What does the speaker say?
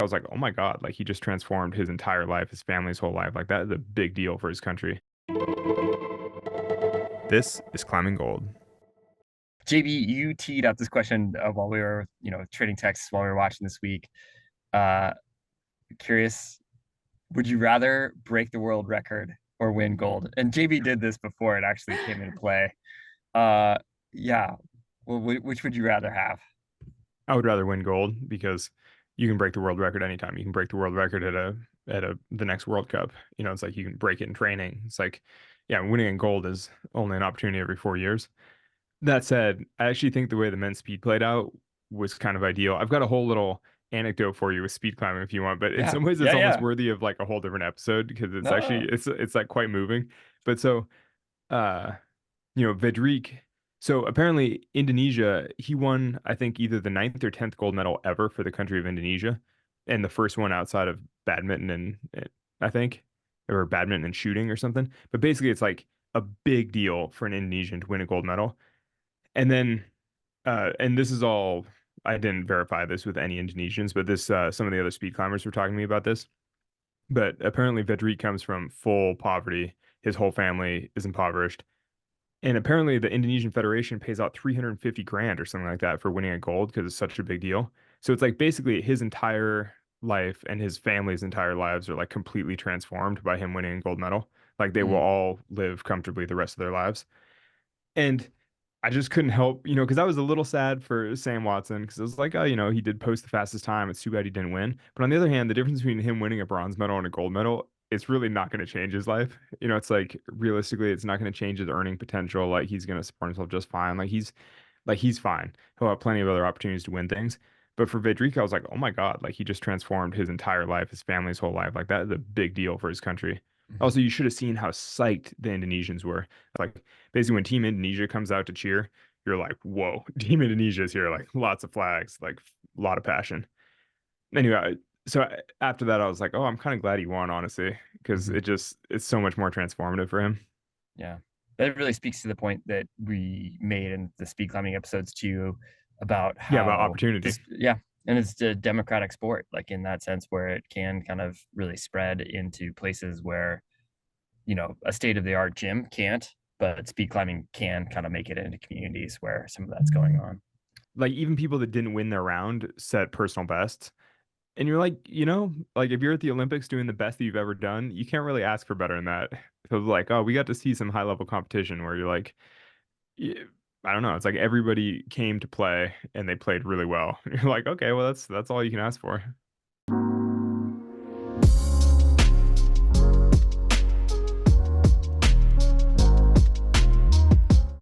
was like, oh my God, like he just transformed his entire life, his family's whole life. Like that is a big deal for his country. This is Climbing Gold. JB, you teed up this question while we were, trading texts while we were watching this week. Uh, Curious, would you rather break the world record or win gold? And JB did this before it actually came into play. Uh, yeah. Well, which would you rather have? I would rather win gold because you can break the world record anytime. You can break the world record at the next World Cup. It's like you can break it in training. It's like, yeah, winning in gold is only an opportunity every 4 years. That said, I actually think the way the men's speed played out was kind of ideal. I've got a whole little anecdote for you with speed climbing if you want, but in Yeah, some ways it's yeah, almost yeah. worthy of like a whole different episode because it's actually No. it's like quite moving. But so uh Vedrik. So apparently Indonesia, he won, I think, either the ninth or 10th gold medal ever for the country of Indonesia, and the first one outside of badminton and I think, or badminton and shooting or something. But basically, it's like a big deal for an Indonesian to win a gold medal. And then, and this is all, I didn't verify this with any Indonesians, but this, some of the other speed climbers were talking to me about this. But apparently, Vedrik comes from full poverty. His whole family is impoverished. And apparently, the Indonesian Federation pays out 350 grand or something like that for winning a gold because it's such a big deal. So it's like basically his entire life and his family's entire lives are like completely transformed by him winning a gold medal. Like they will Mm, all live comfortably the rest of their lives. And I just couldn't help, because I was a little sad for Sam Watson because I was like, oh, he did post the fastest time. It's too bad he didn't win. But on the other hand, the difference between him winning a bronze medal and a gold medal, it's really not going to change his life. It's like realistically, it's not going to change his earning potential. Like he's going to support himself just fine. Like he's fine. He'll have plenty of other opportunities to win things. But for Vedrika, I was like, oh my God, like he just transformed his entire life, his family's whole life. Like that is a big deal for his country. mhm. Also, you should have seen how psyched the Indonesians were. Like basically when Team Indonesia comes out to cheer, you're like, whoa, Team Indonesia is here. Like lots of flags, like a lot of passion. Anyway, so after that, I was like, oh, I'm kind of glad he won, honestly, because Mhm. it's so much more transformative for him. Yeah. That really speaks to the point that we made in the speed climbing episodes too about Yeah, about how opportunity. this, yeah, and it's a democratic sport, like in that sense where it can kind of really spread into places where, a state of the art gym can't, but speed climbing can kind of make it into communities where some of that's going on. Like even people that didn't win their round set personal bests. And you're like, like if you're at the Olympics doing the best that you've ever done, you can't really ask for better than that. So like, oh, we got to see some high level competition where you're like, yeah, I don't know. It's like everybody came to play and they played really well. You're like, okay, well that's all you can ask for.